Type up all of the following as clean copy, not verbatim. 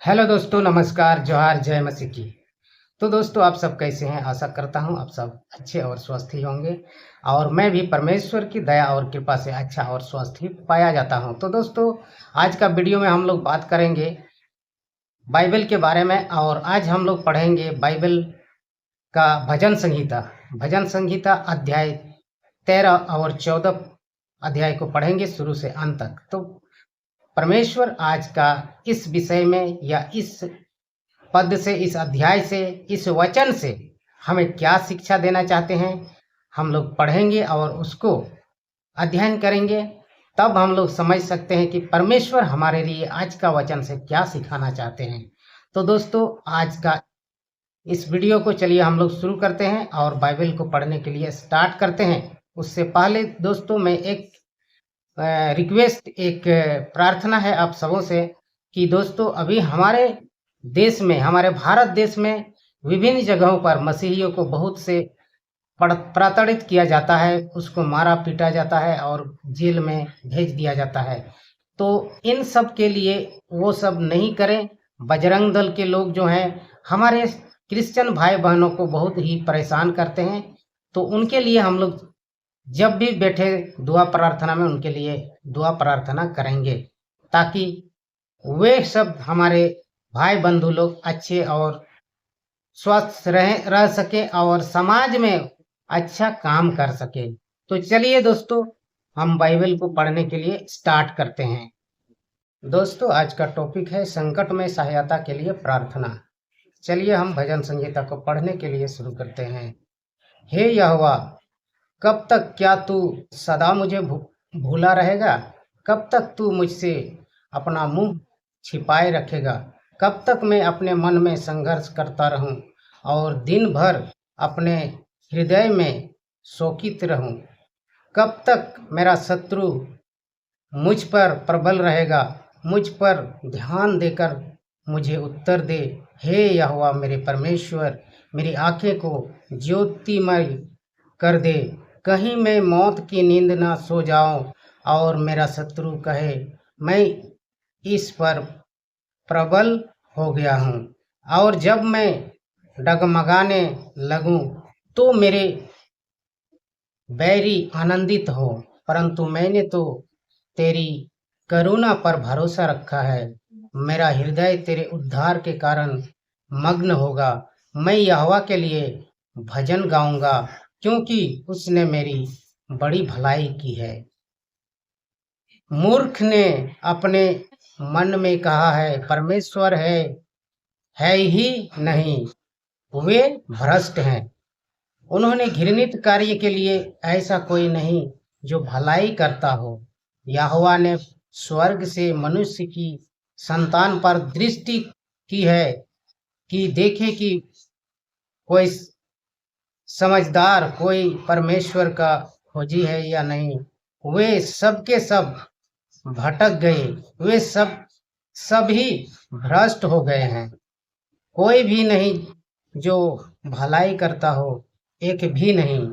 Hello दोस्तों, नमस्कार, जोहार, जय मसीह की। तो दोस्तों, आप सब कैसे हैं? आशा करता हूं आप सब अच्छे और स्वस्थ ही होंगे। और मैं भी परमेश्वर की दया और कृपा से अच्छा और स्वस्थ ही पाया जाता हूं। तो दोस्तों, आज का वीडियो में हम लोग बात करेंगे बाइबल के बारे में। और आज हम लोग पढ़ेंगे बाइबल का भजन संहिता अध्याय 13 और 14 अध्याय को पढ़ेंगे शुरू से अंत तक। तो परमेश्वर आज का इस विषय में या इस पद से, इस अध्याय से, इस वचन से हमें क्या शिक्षा देना चाहते हैं, हम लोग पढ़ेंगे और उसको अध्ययन करेंगे। तब हम लोग समझ सकते हैं कि परमेश्वर हमारे लिए आज का वचन से क्या सिखाना चाहते हैं। तो दोस्तों, आज का इस वीडियो को चलिए हम लोग शुरू करते हैं और बाइबल को पढ़ने के लिए स्टार्ट करते हैं। उससे पहले दोस्तों, मैं एक रिक्वेस्ट, एक प्रार्थना है आप सबों से कि दोस्तों, अभी हमारे देश में, हमारे भारत देश में विभिन्न जगहों पर मसीहियों को बहुत से प्रताड़ित किया जाता है, उसको मारा पीटा जाता है और जेल में भेज दिया जाता है। तो इन सब के लिए वो सब नहीं करें। बजरंग दल के लोग जो हैं, हमारे क्रिश्चियन भाई बहनों को बहुत ही परेशान करते हैं। तो उनके लिए हम लोग जब भी बैठे दुआ प्रार्थना में उनके लिए दुआ प्रार्थना करेंगे, ताकि वे सब हमारे भाई बंधु लोग अच्छे और स्वस्थ रह सके और समाज में अच्छा काम कर सके। तो चलिए दोस्तों, हम बाइबल को पढ़ने के लिए स्टार्ट करते हैं। दोस्तों, आज का टॉपिक है संकट में सहायता के लिए प्रार्थना। चलिए हम भजन संहिता को पढ़ने के लिए शुरू करते हैं। हे यहोवा, कब तक क्या तू सदा मुझे भूला रहेगा? कब तक तू मुझसे अपना मुंह छिपाए रखेगा? कब तक मैं अपने मन में संघर्ष करता रहूं और दिन भर अपने हृदय में शोकित रहूं? कब तक मेरा शत्रु मुझ पर प्रबल रहेगा? मुझ पर ध्यान देकर मुझे उत्तर दे। हे यहोवा मेरे परमेश्वर, मेरी आंखें को ज्योतिमय कर दे। कहीं मैं मौत की नींद ना सो जाऊं और मेरा शत्रु कहे, मैं इस पर प्रबल हो गया हूँ। और जब मैं डगमगाने लगूं तो मेरे बैरी आनंदित हो। परंतु मैंने तो तेरी करुणा पर भरोसा रखा है। मेरा हृदय तेरे उद्धार के कारण मग्न होगा। मैं यहोवा के लिए भजन गाऊंगा, क्योंकि उसने मेरी बड़ी भलाई की है। मूर्ख ने अपने मन में कहा है, परमेश्वर है ही नहीं, वे भ्रष्ट हैं। उन्होंने घृणित कार्य के लिए ऐसा कोई नहीं जो भलाई करता हो। यहोवा ने स्वर्ग से मनुष्य की संतान पर दृष्टि की है कि देखे कि कोई समझदार, कोई परमेश्वर का खोजी है या नहीं। वे सब के सब भटक गए, वे सभी भ्रष्ट हो गए हैं। कोई भी नहीं जो भलाई करता हो, एक भी नहीं।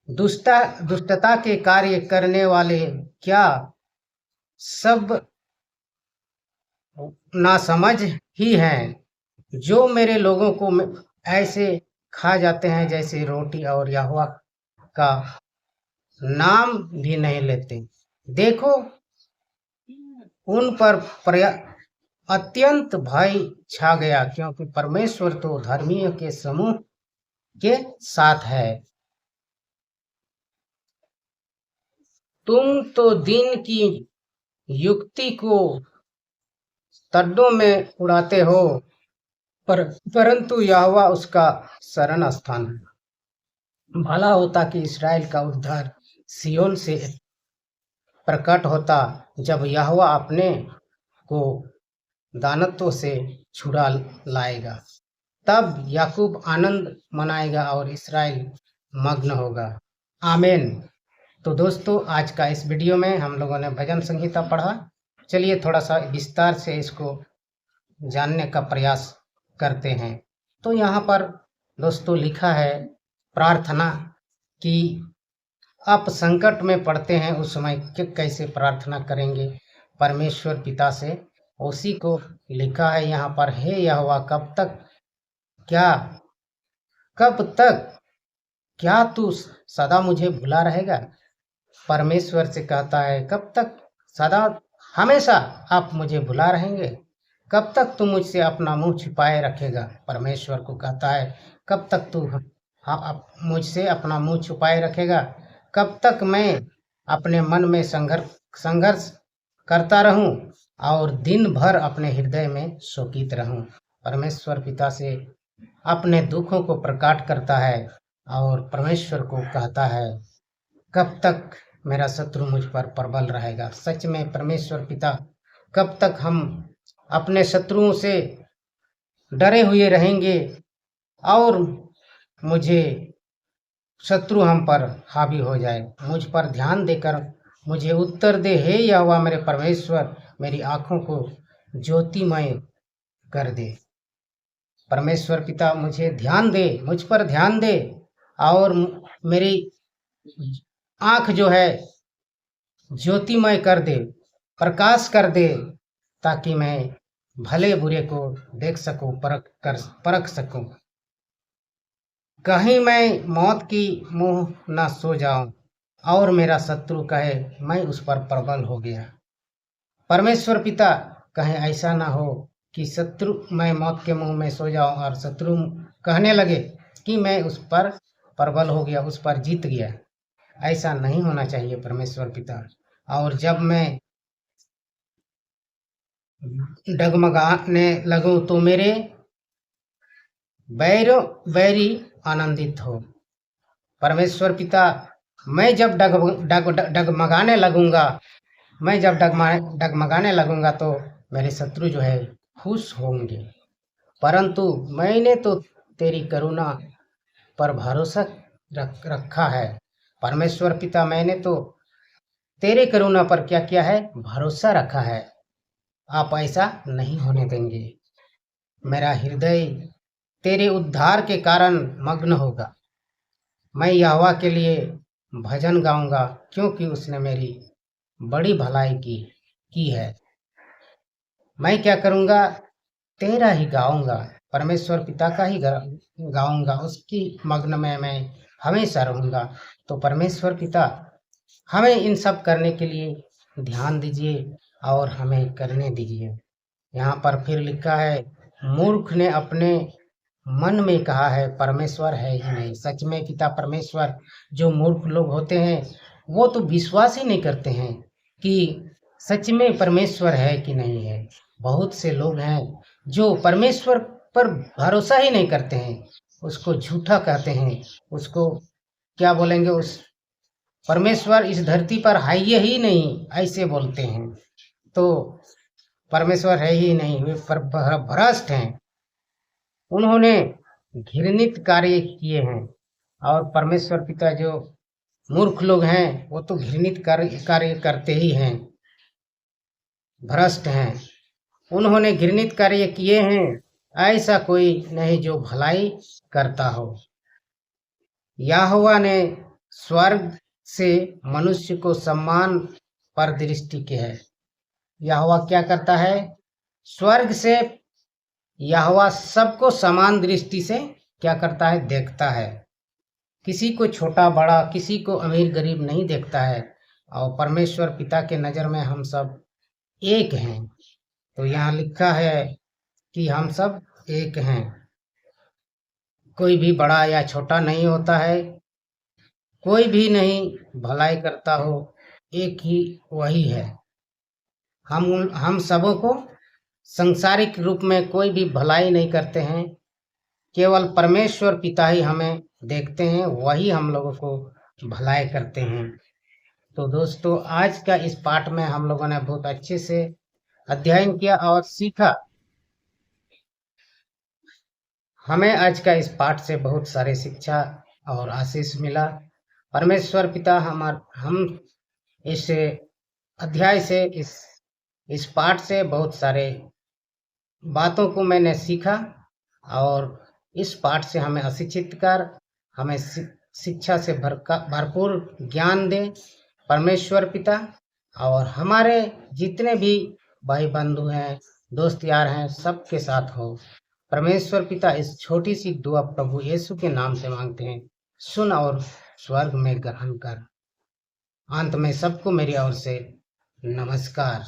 दुष्टता के कार्य करने वाले क्या सब नासमझ ही हैं, जो मेरे लोगों को ऐसे खा जाते हैं जैसे रोटी, और यहोवा का नाम भी नहीं लेते। देखो, उन पर अत्यंत भय छा गया, क्योंकि परमेश्वर तो धर्मियों के समूह के साथ है। तुम तो दिन की युक्ति को तड्डों में उड़ाते हो, परंतु यहोवा उसका शरण स्थान है। भला होता कि इस्राएल का उद्धार सियोन से प्रकट होता, जब यहोवा अपने को दानत्व से छुड़ा लाएगा। तब याकूब आनंद मनाएगा और इस्राएल मग्न होगा। आमीन। तो दोस्तों, आज का इस वीडियो में हम लोगों ने भजन संहिता पढ़ा। चलिए थोड़ा सा विस्तार से इसको जानने का प्रयास करते हैं। तो यहाँ पर दोस्तों लिखा है प्रार्थना, कि आप संकट में पड़ते हैं उस समय कैसे प्रार्थना करेंगे परमेश्वर पिता से उसी को लिखा है यहाँ पर, हे यहोवा कब तक, क्या कब तक, क्या तू सदा मुझे भुला रहेगा। परमेश्वर से कहता है, कब तक, सदा, हमेशा आप मुझे भुला रहेंगे। कब तक तू मुझसे अपना मुंह छिपाए रखेगा। परमेश्वर को कहता है, कब तक तू मुझसे अपना मुंह छुपाए रखेगा। कब तक मैं अपने मन में संघर्ष करता रहूं और दिन भर अपने हृदय में शोकित रहूं। परमेश्वर पिता से अपने दुखों को प्रकट करता है और परमेश्वर को कहता है, कब तक मेरा शत्रु मुझ पर प्रबल रहेगा। सच में परमेश्वर पिता, कब तक हम अपने शत्रुओं से डरे हुए रहेंगे और मुझे शत्रु हम पर हावी हो जाए। मुझ पर ध्यान देकर मुझे उत्तर दे, हे यहोवा मेरे परमेश्वर, मेरी आंखों को ज्योतिमय कर दे। परमेश्वर पिता मुझे ध्यान दे, मुझ पर ध्यान दे और मेरी आंख जो है ज्योतिमय कर दे, प्रकाश कर दे, ताकि मैं भले बुरे को देख सकूं, परख सकूं। कहीं मैं मौत की मुंह न सो जाऊं और मेरा शत्रु कहे मैं उस पर प्रबल हो गया। परमेश्वर पिता, कहीं ऐसा ना हो कि मैं मौत के मुंह में सो जाऊं और शत्रु कहने लगे कि मैं उस पर प्रबल हो गया, उस पर जीत गया। ऐसा नहीं होना चाहिए परमेश्वर पिता। और जब मैं डगमगाने लगूं तो मेरे बैरी आनंदित हो। परमेश्वर पिता, मैं जब डगमगाने लगूंगा, मैं जब डगमगाने लगूंगा तो मेरे शत्रु जो है खुश होंगे। परंतु मैंने तो तेरी करुणा पर भरोसा रखा है। परमेश्वर पिता, मैंने तो तेरे करुणा पर क्या किया है, भरोसा रखा है। आप ऐसा नहीं होने देंगे। मेरा हृदय तेरे उद्धार के कारण मग्न होगा। मैं यहोवा के लिए भजन गाऊंगा, क्योंकि उसने मेरी बड़ी भलाई की है। मैं क्या करूंगा, तेरा ही गाऊंगा, परमेश्वर पिता का ही गाऊंगा, उसकी मग्न में मैं हमेशा रहूंगा। तो परमेश्वर पिता, हमें इन सब करने के लिए ध्यान दीजिए और हमें करने दीजिए। यहाँ पर फिर लिखा है, मूर्ख ने अपने मन में कहा है परमेश्वर है ही नहीं। सच में पिता परमेश्वर, जो मूर्ख लोग होते हैं वो तो विश्वास ही नहीं करते हैं कि सच में परमेश्वर है कि नहीं है। बहुत से लोग हैं जो परमेश्वर पर भरोसा ही नहीं करते हैं, उसको झूठा कहते हैं, उसको क्या बोलेंगे, उस परमेश्वर इस धरती पर है ही नहीं, ऐसे बोलते हैं। तो परमेश्वर है ही नहीं, वे भ्रष्ट हैं। उन्होंने घृणित कार्य किए हैं। और परमेश्वर पिता, जो मूर्ख लोग हैं वो तो घृणित कार्य करते ही हैं, भ्रष्ट हैं। उन्होंने घृणित कार्य किए हैं, ऐसा कोई नहीं जो भलाई करता हो। यहोवा ने स्वर्ग से मनुष्य को सम्मान पर दृष्टि की है। यहोवा क्या करता है, स्वर्ग से यहोवा सबको समान दृष्टि से क्या करता है, देखता है। किसी को छोटा बड़ा, किसी को अमीर गरीब नहीं देखता है। और परमेश्वर पिता के नज़र में हम सब एक हैं। तो यहाँ लिखा है कि हम सब एक हैं, कोई भी बड़ा या छोटा नहीं होता है, कोई भी नहीं भलाई करता हो, एक ही वही है। हम सबों को सांसारिक रूप में कोई भी भलाई नहीं करते हैं, केवल परमेश्वर पिता ही हमें देखते हैं, वही हम लोगों को भलाई करते हैं। तो दोस्तों, आज का इस पाठ में हम लोगों ने बहुत अच्छे से अध्ययन किया और सीखा। हमें आज का इस पाठ से बहुत सारे शिक्षा और आशीष मिला। परमेश्वर पिता हम इस अध्याय से, इस पाठ से बहुत सारे बातों को मैंने सीखा और इस पाठ से हमें अशिक्षित कर हमें शिक्षा से भरपूर ज्ञान दे परमेश्वर पिता। और हमारे जितने भी भाई बंधु हैं दोस्त यार हैं सबके साथ हो। परमेश्वर पिता इस छोटी सी दुआ प्रभु यीशु के नाम से मांगते हैं, सुन और स्वर्ग में ग्रहण कर। अंत में सबको मेरी ओर से नमस्कार।